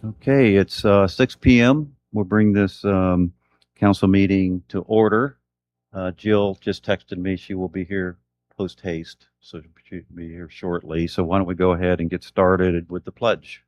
Okay, it's 6 p.m. We'll bring this council meeting to order. Jill just texted me she will be here post haste, so she'll be here shortly. So why don't we go ahead and get started with the pledge?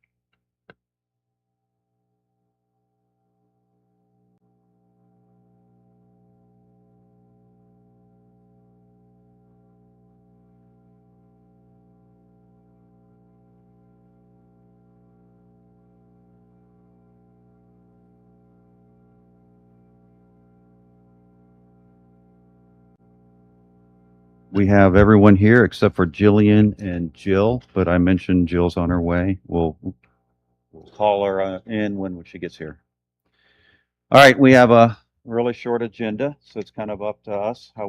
We have everyone here except for Jillian and Jill, but I mentioned Jill's on her way. We'll call her in when she gets here. All right, we have a really short agenda, so it's kind of up to us how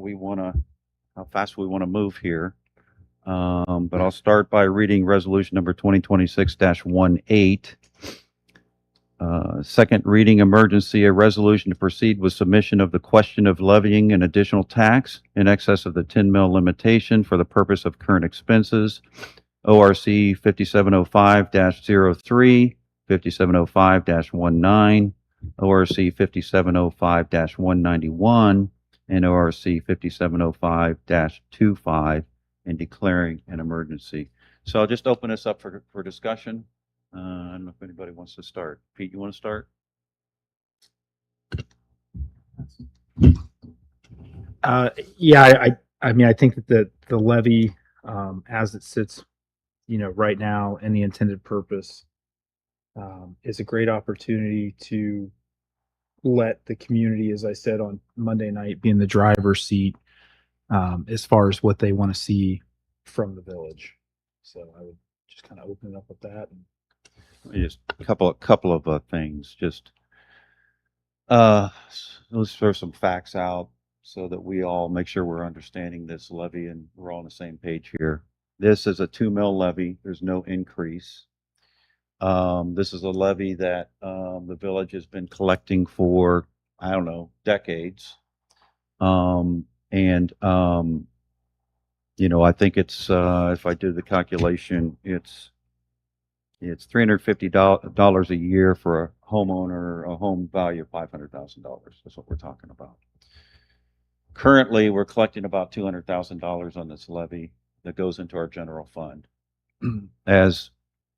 fast we want to move here. But I'll start by reading resolution number 2026-18. Second reading emergency, a resolution to proceed with submission of the question of levying an additional tax in excess of the 10 mil limitation for the purpose of current expenses. ORC 5705-03, 5705-19, ORC 5705-191, and ORC 5705-25, and declaring an emergency. So I'll just open this up for discussion. I don't know if anybody wants to start. Pete, you want to start? I mean, I think that the levy, as it sits, right now, and the intended purpose, is a great opportunity to let the community, as I said on Monday night, be in the driver's seat, as far as what they want to see from the village. So I would just kind of open it up with that. Just a couple of things. Just let's throw some facts out so that we all make sure we're understanding this levy and we're all on the same page here. This is a 2 mil levy. There's no increase. This is a levy that the village has been collecting for, I don't know, decades. I think it's if I do the calculation, it's $350 a year for a homeowner, a home value of $500,000. That's what we're talking about. Currently, we're collecting about $200,000 on this levy that goes into our general fund. As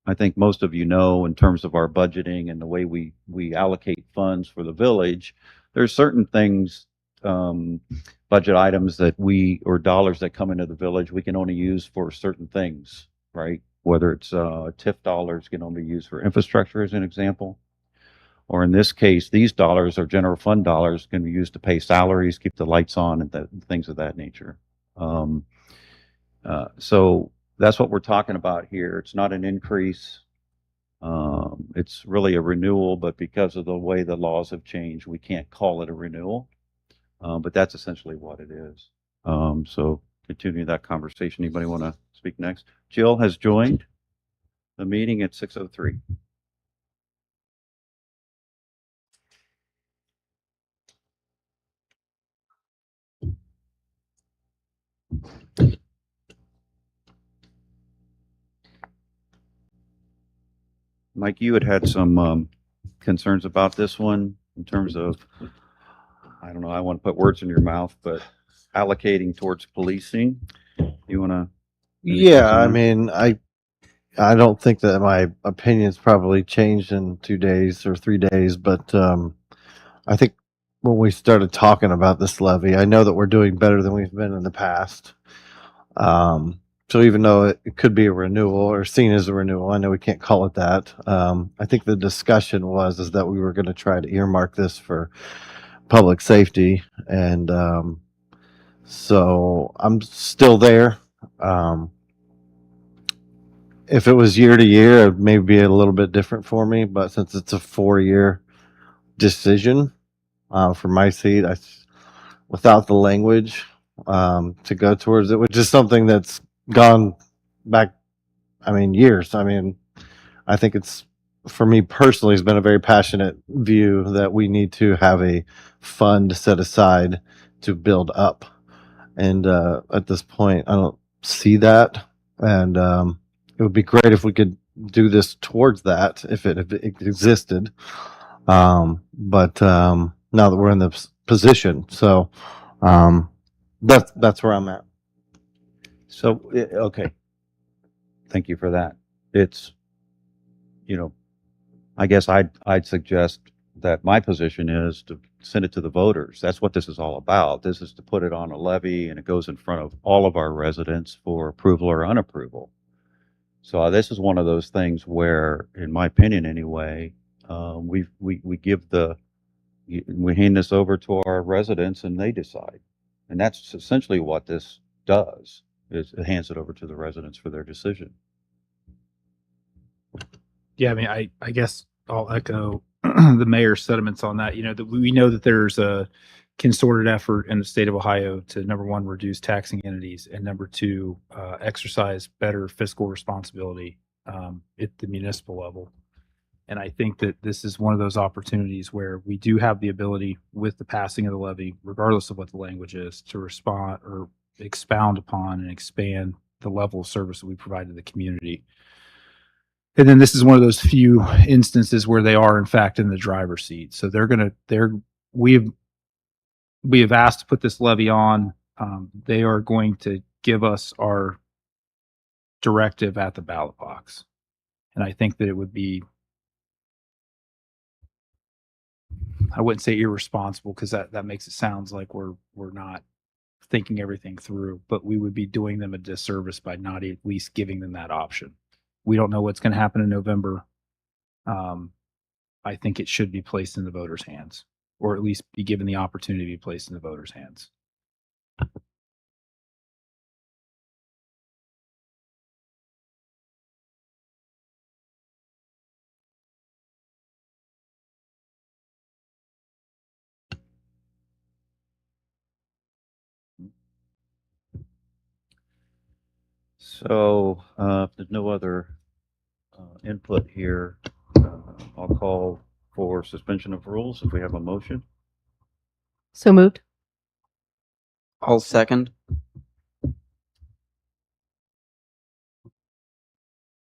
I think most of you know, in terms of our budgeting and the way we allocate funds for the village, there's certain things, budget items or dollars that come into the village, we can only use for certain things, right? Whether it's TIF dollars can only be used for infrastructure, as an example, or in this case, these dollars are general fund dollars, can be used to pay salaries, keep the lights on, and things of that nature. So that's what we're talking about here. It's not an increase. It's really a renewal, but because of the way the laws have changed, we can't call it a renewal. But that's essentially what it is. So continue that conversation. Anybody want to speak next? Jill has joined the meeting at 6:03. Mike, you had some concerns about this one in terms of, I don't know, I want to put words in your mouth, but allocating towards policing. You want to? Yeah, I mean, I don't think that my opinion's probably changed in 2 days or 3 days, but I think when we started talking about this levy, I know that we're doing better than we've been in the past. So even though it could be a renewal or seen as a renewal, I know we can't call it that. I think the discussion is that we were going to try to earmark this for public safety, and so I'm still there. If it was year to year, it may be a little bit different for me, but since it's a 4-year decision for my seat, without the language to go towards it, which is something that's gone back, years. I think it's, for me personally, has been a very passionate view that we need to have a fund set aside to build up. And at this point, I don't see that. And it would be great if we could do this towards that if it existed. But now that we're in this position, so that's where I'm at. So, okay. Thank you for that. It's, you know, I guess I'd suggest that my position is to send it to the voters. That's what this is all about. This is to put it on a levy and it goes in front of all of our residents for approval or unapproval. So this is one of those things where, in my opinion anyway, we give we hand this over to our residents and they decide. And that's essentially what this does, is it hands it over to the residents for their decision. Yeah, I mean, I guess I'll echo the mayor's sentiments on that. You know, that we know that there's a concerted effort in the state of Ohio to, number one, reduce taxing entities, and number two, exercise better fiscal responsibility at the municipal level. And I think that this is one of those opportunities where we do have the ability, with the passing of the levy, regardless of what the language is, to respond or expound upon and expand the level of service that we provide to the community. And then this is one of those few instances where they are in fact in the driver's seat. So we have asked to put this levy on. They are going to give us our directive at the ballot box. And I think that it would be, I wouldn't say irresponsible, because that makes it sounds like we're not thinking everything through, but we would be doing them a disservice by not at least giving them that option. We don't know what's going to happen in November. I think it should be placed in the voters' hands, or at least be given the opportunity to be placed in the voters' hands. So if there's no other input here, I'll call for suspension of rules if we have a motion. So moved. I'll second. All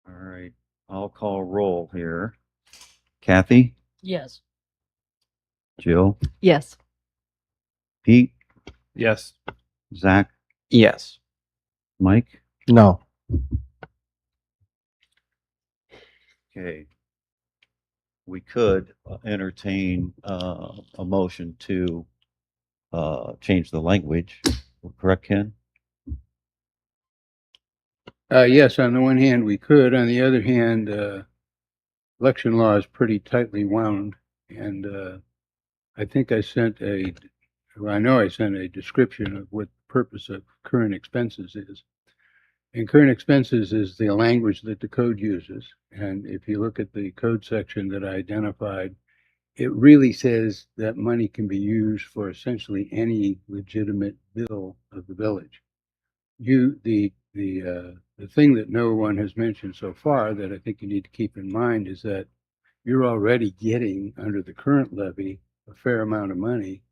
right, I'll call roll here. Kathy, Yes. Jill, Yes. Pete, Yes. Zach, Yes. Mike. No. Okay. We could entertain a motion to change the language. Correct, Ken? Yes, on the one hand, we could. On the other hand, election law is pretty tightly wound. And I think I sent I know I sent a description of what the purpose of current expenses is. And current expenses is the language that the code uses. And if you look at the code section that I identified, it really says that money can be used for essentially any legitimate bill of the village. The thing that no one has mentioned so far that I think you need to keep in mind is that you're already getting, under the current levy, a fair amount of money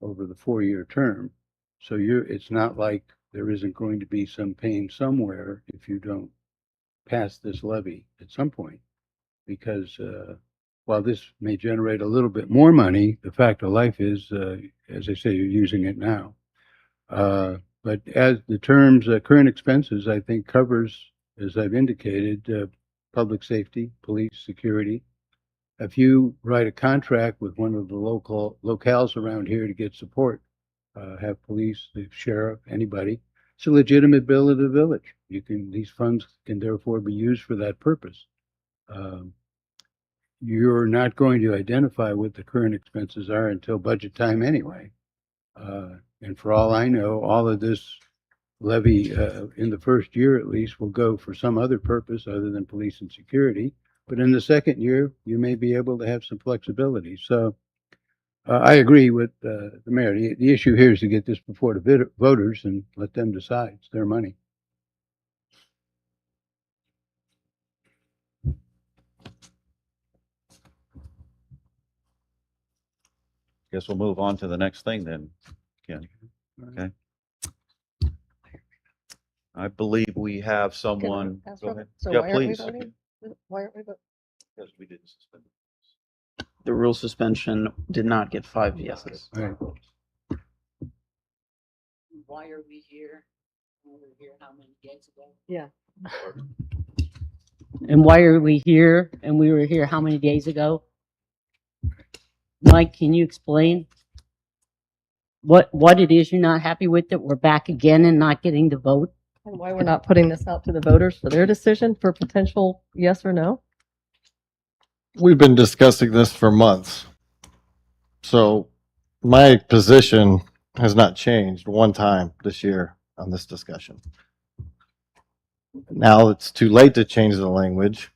over the 4-year term. So it's not like there isn't going to be some pain somewhere if you don't pass this levy at some point. Because while this may generate a little bit more money, the fact of life is, as I say, you're using it now. But as the terms current expenses, I think covers, as I've indicated, public safety, police, security. If you write a contract with one of the locales around here to get support, have police, the sheriff, anybody, it's a legitimate bill of the village. These funds can therefore be used for that purpose. You're not going to identify what the current expenses are until budget time anyway. And for all I know, all of this levy in the first year at least will go for some other purpose other than police and security. But in the second year, you may be able to have some flexibility. So I agree with the mayor. The issue here is to get this before the voters and let them decide. It's their money. Guess we'll move on to the next thing then, Ken. Okay. I believe we have someone. Go ahead. So Yeah, why aren't we please. voting? Why aren't we? Because we didn't suspend. The rule suspension did not get 5 yeses. Right. Why are we here? We were here how many days ago? Yeah. And why are we here? And we were here how many days ago? Mike, can you explain what it is you're not happy with, that we're back again and not getting the vote? And why we're not putting this out to the voters for their decision for potential yes or no? We've been discussing this for months. So my position has not changed one time this year on this discussion. Now it's too late to change the language.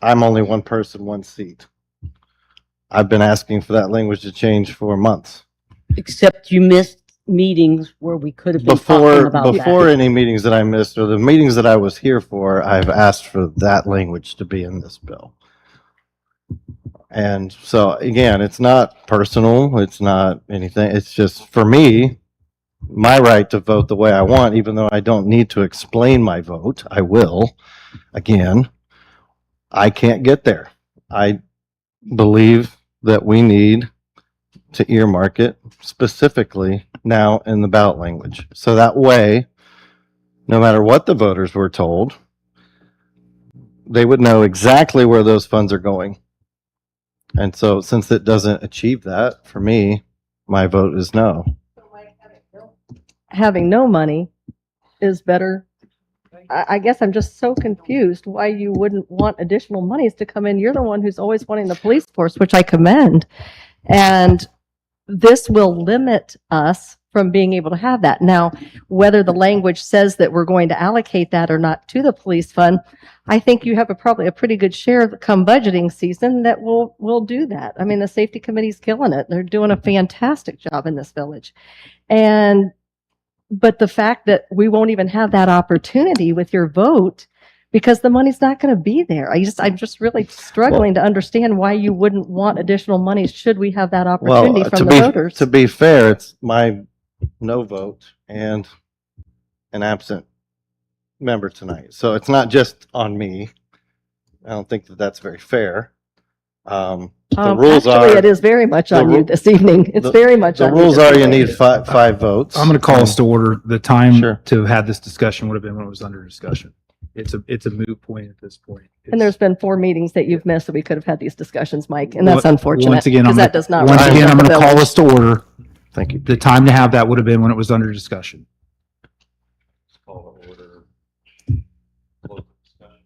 I'm only one person, one seat. I've been asking for that language to change for months. Except you missed meetings where we could have been talking Before about before that. any meetings that I missed or the meetings that I was here for, I've asked for that language to be in this bill. And so again, it's not personal, it's not anything. It's just for me, my right to vote the way I want, even though I don't need to explain my vote. I will. Again, I can't get there. I believe that we need to earmark it specifically now in the ballot language. So that way, no matter what the voters were told, they would know exactly where those funds are going. And so since it doesn't achieve that, for me, my vote is no. Having no money is better. I guess I'm just so confused why you wouldn't want additional monies to come in. You're the one who's always wanting the police force, which I commend. And this will limit us from being able to have that. Now, whether the language says that we're going to allocate that or not to the police fund, I think you have probably a pretty good share come budgeting season that will do that. I mean, the safety committee's killing it. They're doing a fantastic job in this village. But the fact that we won't even have that opportunity with your vote because the money's not going to be there. I'm just really struggling to understand why you wouldn't want additional money should we have that opportunity from the voters. To be fair, it's my no vote and an absent member tonight. So it's not just on me. I don't think that that's very fair. The rules Actually, are, it is very much on the you this evening. It's very much the on you. rules this are you evening. need five votes. I'm going to call us to order. The time Sure. to have had this discussion would have been when it was under discussion. It's a moot point at this point. And there's been 4 meetings that you've missed that we could have had these discussions, Mike, and that's Once unfortunate. again, because that does not. once represent again, I'm the going to call village. us to order. Thank you. The time to have that would have been when it was under discussion. Let's call to order. Close the discussion.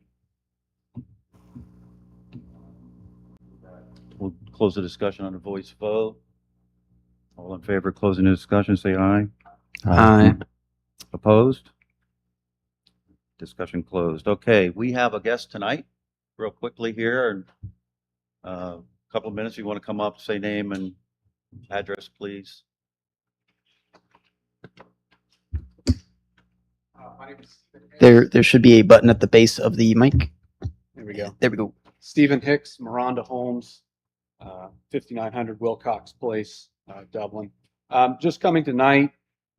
We'll close the discussion on a voice vote. All in favor of closing the discussion, say aye. Aye. Opposed? Discussion closed. Okay, we have a guest tonight, real quickly here, and a couple of minutes. You want to come up, say name and address, please? There should be a button at the base of the mic. There we go. There we go. Stephen Hicks, Miranda Holmes, 5900 Wilcox Place, Dublin. Just coming tonight,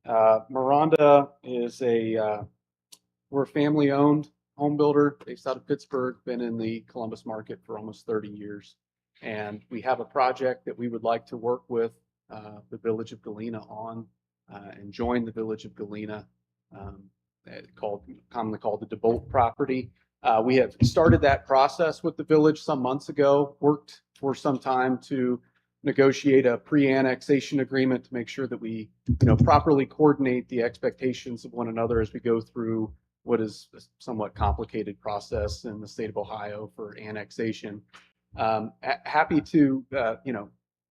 Miranda is we're a family-owned home builder based out of Pittsburgh, been in the Columbus market for almost 30 years. And we have a project that we would like to work with the Village of Galena on and join the Village of Galena, commonly called the DeBolt property. We have started that process with the village some months ago, worked for some time to negotiate a pre-annexation agreement to make sure that we, properly coordinate the expectations of one another as we go through what is a somewhat complicated process in the state of Ohio for annexation. Happy to,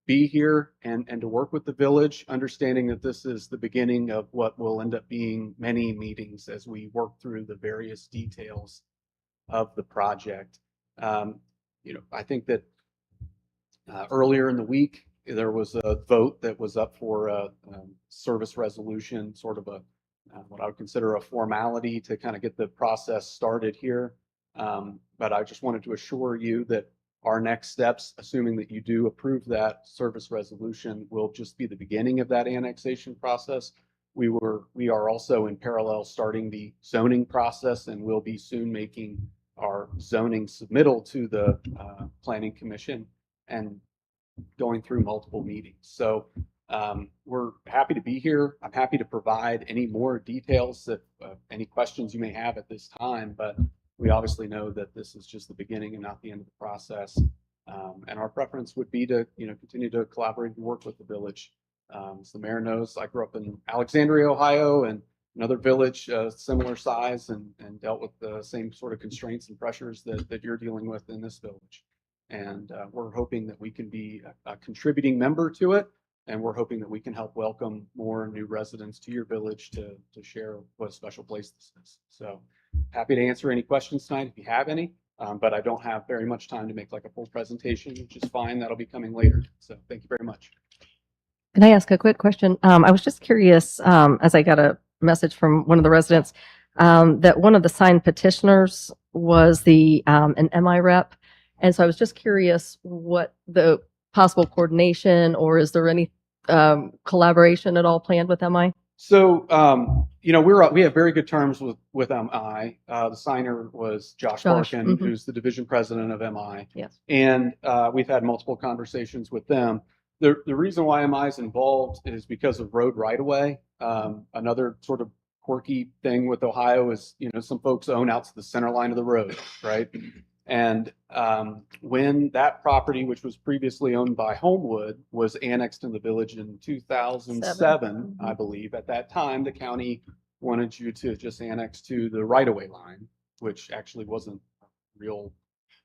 be here and to work with the village, understanding that this is the beginning of what will end up being many meetings as we work through the various details of the project. I think that earlier in the week, there was a vote that was up for a service resolution, sort of what I would consider a formality to kind of get the process started here. But I just wanted to assure you that our next steps, assuming that you do approve that service resolution, will just be the beginning of that annexation process. We are also in parallel starting the zoning process and will be soon making our zoning submittal to the Planning Commission and going through multiple meetings. So we're happy to be here. I'm happy to provide any more details if any questions you may have at this time, but we obviously know that this is just the beginning and not the end of the process. And our preference would be to, continue to collaborate and work with the village. As the mayor knows, I grew up in Alexandria, Ohio, and another village similar size and dealt with the same sort of constraints and pressures that you're dealing with in this village. And we're hoping that we can be a contributing member to it. And we're hoping that we can help welcome more new residents to your village to share what a special place this is. So happy to answer any questions tonight if you have any, but I don't have very much time to make like a full presentation, which is fine. That'll be coming later. So thank you very much. Can I ask a quick question? I was just curious, as I got a message from one of the residents, that one of the signed petitioners was an MI rep. And so I was just curious what the possible coordination, or is there any collaboration at all planned with MI? So, we have very good terms with MI. The signer was Josh Barkin, mhm. who's the division president of MI. Yes. And we've had multiple conversations with them. The reason why MI is involved is because of road right-of-way. Another sort of quirky thing with Ohio is, some folks own out to the center line of the road, right? And when that property, which was previously owned by Homewood, was annexed in the village in 2007, I believe, at that time, the county wanted you to just annex to the right-of-way line, which actually wasn't a real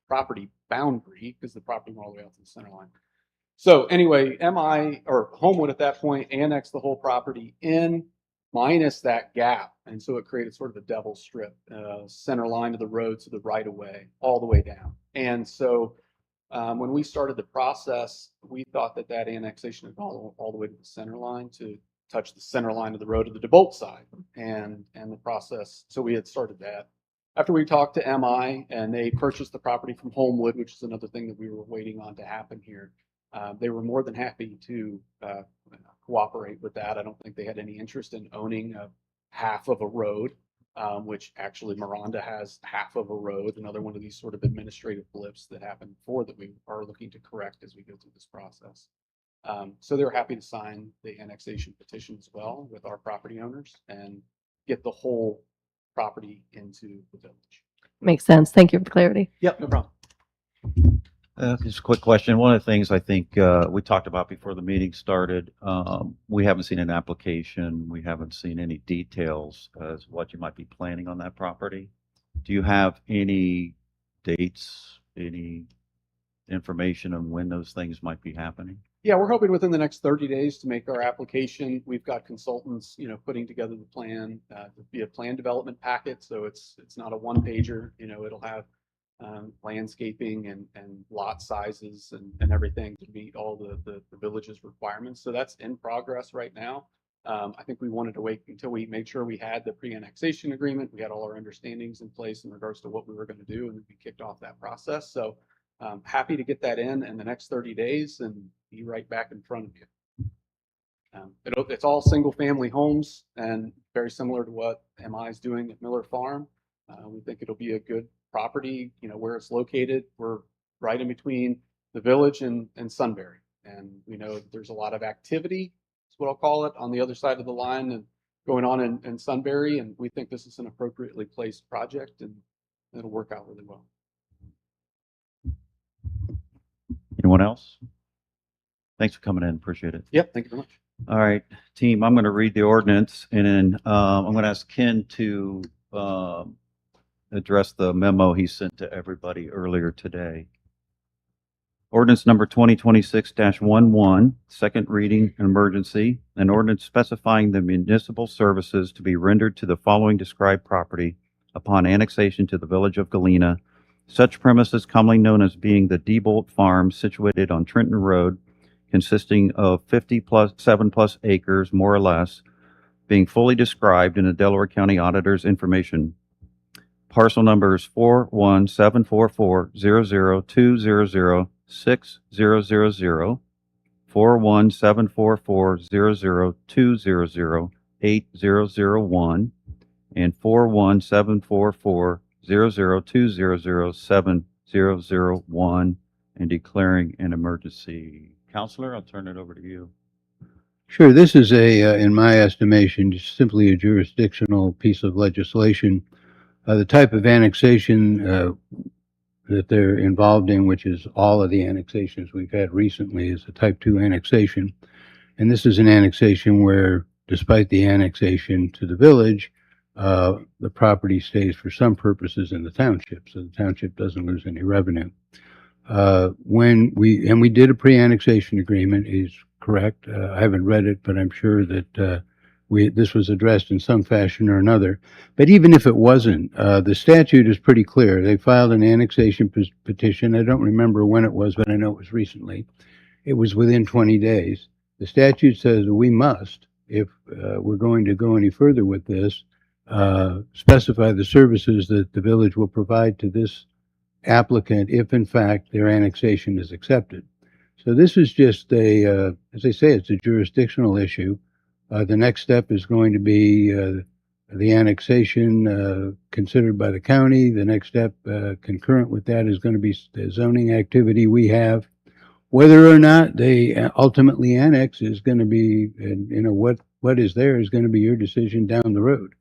property boundary because the property went all the way out to the center line. So anyway, MI or Homewood at that point annexed the whole property in minus that gap. And so it created sort of a devil strip, center line of the road to the right of way, all the way down. And so when we started the process, we thought that annexation would go all the way to the center line to touch the center line of the road to the DeBolt side. And the process, so we had started that. After we talked to MI and they purchased the property from Homewood, which is another thing that we were waiting on to happen here, they were more than happy to cooperate with that. I don't think they had any interest in owning half of a road, which actually Miranda has half of a road, another one of these sort of administrative blips that happened before that we are looking to correct as we go through this process. So they're happy to sign the annexation petition as well with our property owners and get the whole property into the village. Makes sense. Thank you for clarity. Yep, no problem. Just a quick question. One of the things I think we talked about before the meeting started, we haven't seen an application. We haven't seen any details as what you might be planning on that property. Do you have any dates, any information on when those things might be happening? Yeah, we're hoping within the next 30 days to make our application. We've got consultants, putting together the plan to be a plan development packet. So it's not a one pager, it'll have landscaping and lot sizes and everything to meet all the village's requirements. So that's in progress right now. I think we wanted to wait until we made sure we had the pre-annexation agreement. We had all our understandings in place in regards to what we were going to do, and we kicked off that process. So happy to get that in the next 30 days and be right back in front of you. It's all single family homes and very similar to what MI is doing at Miller Farm. We think it'll be a good property, where it's located. We're right in between the village and Sunbury. And we know there's a lot of activity, is what I'll call it, on the other side of the line and going on in Sunbury. And we think this is an appropriately placed project and it'll work out really well. Anyone else? Thanks for coming in. Appreciate it. Yep. Thank you very much. All right, team, I'm going to read the ordinance and then I'm going to ask Ken to address the memo he sent to everybody earlier today. Ordinance number 2026-11, second reading, an emergency, an ordinance specifying the municipal services to be rendered to the following described property upon annexation to the village of Galena. Such premises commonly known as being the DeBolt Farm situated on Trenton Road, consisting of 7+ acres, more or less, being fully described in the Delaware County Auditor's information. Parcel numbers 4174400200600, 417440020080001, and 4174400 002007001 and declaring an emergency. Counselor, I'll turn it over to you. Sure, this is in my estimation, just simply a jurisdictional piece of legislation. The type of annexation that they're involved in, which is all of the annexations we've had recently, is a type 2 annexation. And this is an annexation where, despite the annexation to the village, the property stays for some purposes in the township, so the township doesn't lose any revenue. When we did a pre-annexation agreement, is correct. I haven't read it, but I'm sure that this was addressed in some fashion or another. But even if it wasn't, the statute is pretty clear. They filed an annexation petition. I don't remember when it was, but I know it was recently. It was within 20 days. The statute says we must, if we're going to go any further with this, specify the services that the village will provide to this applicant if in fact their annexation is accepted. So this is just as I say, it's a jurisdictional issue. The next step is going to be the annexation considered by the county. The next step concurrent with that is going to be the zoning activity we have. Whether or not they ultimately annex is going to be, what is there is going to be your decision down the road.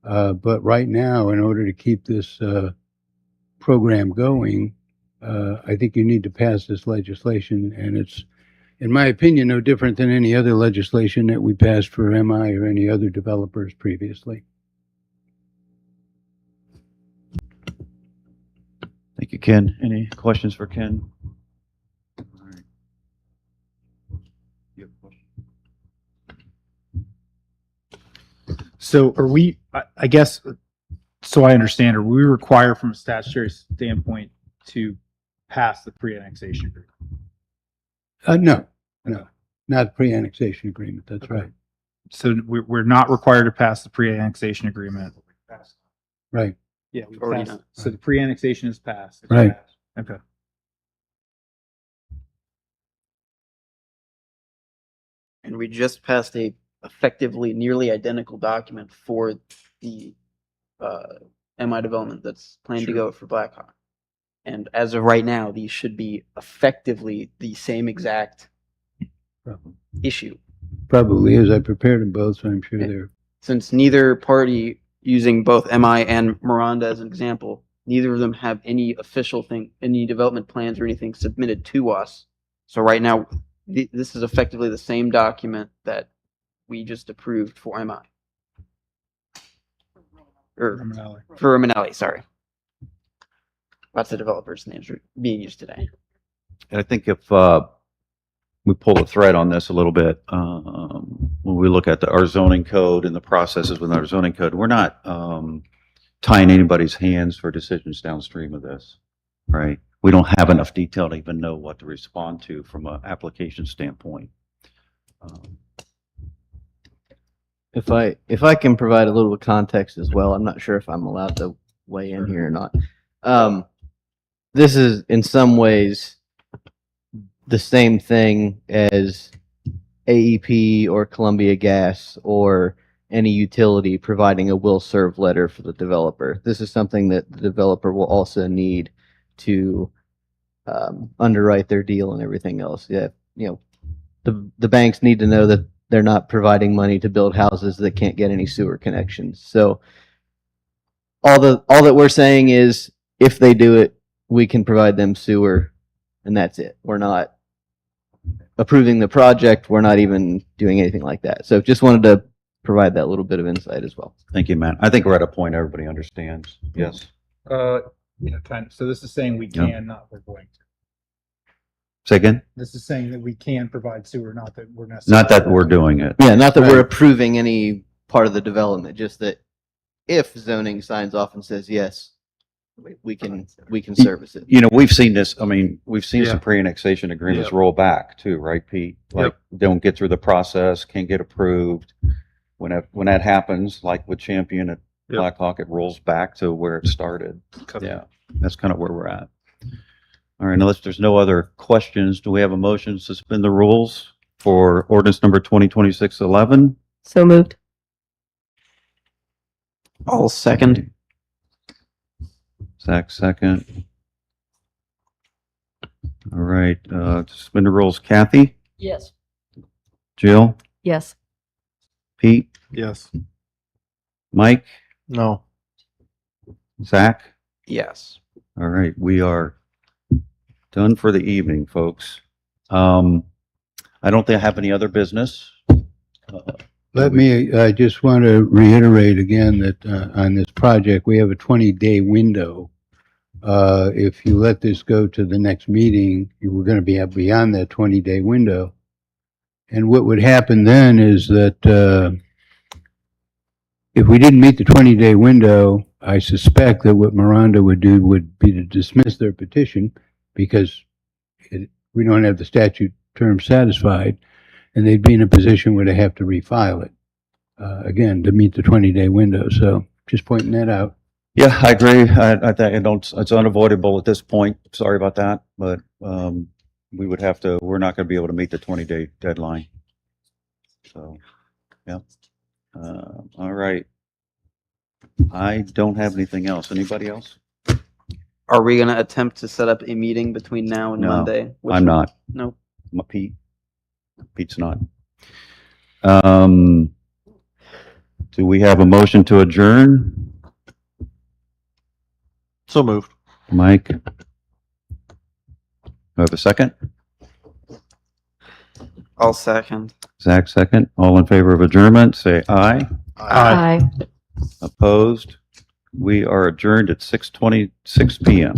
But right now, in order to keep this program going, I think you need to pass this legislation, and it's, in my opinion, no different than any other legislation that we passed for MI or any other developers previously. Thank you, Ken. Any questions for Ken? All right. You have a question? So are we, I guess, so I understand, are we required from a statutory standpoint to pass the pre-annexation agreement? No, not pre-annexation agreement. That's right. So we're not required to pass the pre-annexation agreement. Right. Yeah, we Already passed. done. So the pre-annexation is passed. Right. Okay. And we just passed a effectively nearly identical document for the MI development that's planned to go for Blackhawk. And as of right now, these should be effectively the same exact issue. Probably is. I prepared them both, so I'm sure they're. Since neither party, using both MI and Miranda as an example, neither of them have any official thing, any development plans or anything submitted to us. So right now, this is effectively the same document that we just approved for MI. Or for Manali, sorry. Lots of developers' names are being used today. And I think if we pull the thread on this a little bit, when we look at our zoning code and the processes within our zoning code, we're not tying anybody's hands for decisions downstream of this, right? We don't have enough detail to even know what to respond to from an application standpoint. If I can provide a little context as well, I'm not sure if I'm allowed to weigh in here or not. This is in some ways the same thing as AEP or Columbia Gas or any utility providing a will serve letter for the developer. This is something that the developer will also need to underwrite their deal and everything else. Yeah, the banks need to know that they're not providing money to build houses that can't get any sewer connections. So all that we're saying is if they do it, we can provide them sewer, and that's it. We're not approving the project. We're not even doing anything like that. So just wanted to provide that little bit of insight as well. Thank you, Matt. I think we're at a point everybody understands. Yes. Kind of. So this is saying we Yeah. can, not we're going to. Say again? This is saying that we can provide sewer, not that we're necessarily. Not that we're doing it. Yeah, not that we're Right. approving any part of the development, just that if zoning signs off and says yes, we can service it. You know, we've seen this, I mean, we've seen some Yeah. pre-annexation agreements roll back too, right, Pete? Like, don't get through the process, can't get approved. When that happens, like with Champion at Blackhawk, it rolls back to where it started. Yeah, that's kind of where we're at. All right, unless there's no other questions, do we have a motion to suspend the rules for ordinance number 2026-11? So moved. All second. Zach, second. All right, suspend the rules. Kathy, Yes. Jill, Yes. Pete, Yes. Mike, No. Zach. Yes. All right, we are done for the evening, folks. I don't think I have any other business. I just want to reiterate again that on this project, we have a 20-day window. If you let this go to the next meeting, you were going to be beyond that 20-day window. And what would happen then is that if we didn't meet the 20-day window, I suspect that what Miranda would do would be to dismiss their petition because we don't have the statute term satisfied, and they'd be in a position where they have to refile it, again, to meet the 20-day window. So just pointing that out. Yeah, I agree. I think it's unavoidable at this point. Sorry about that, but we would have to. We're not going to be able to meet the 20-day deadline. So, yeah. All right. I don't have anything else. Anybody else? Are we going to attempt to set up a meeting between now and No, Monday? I'm not. Nope. Pete's not. Do we have a motion to adjourn? So moved. Mike? Do I have a second? I'll second. Zach, second. All in favor of adjournment, say aye. Aye. Opposed? We are adjourned at 6:26 PM.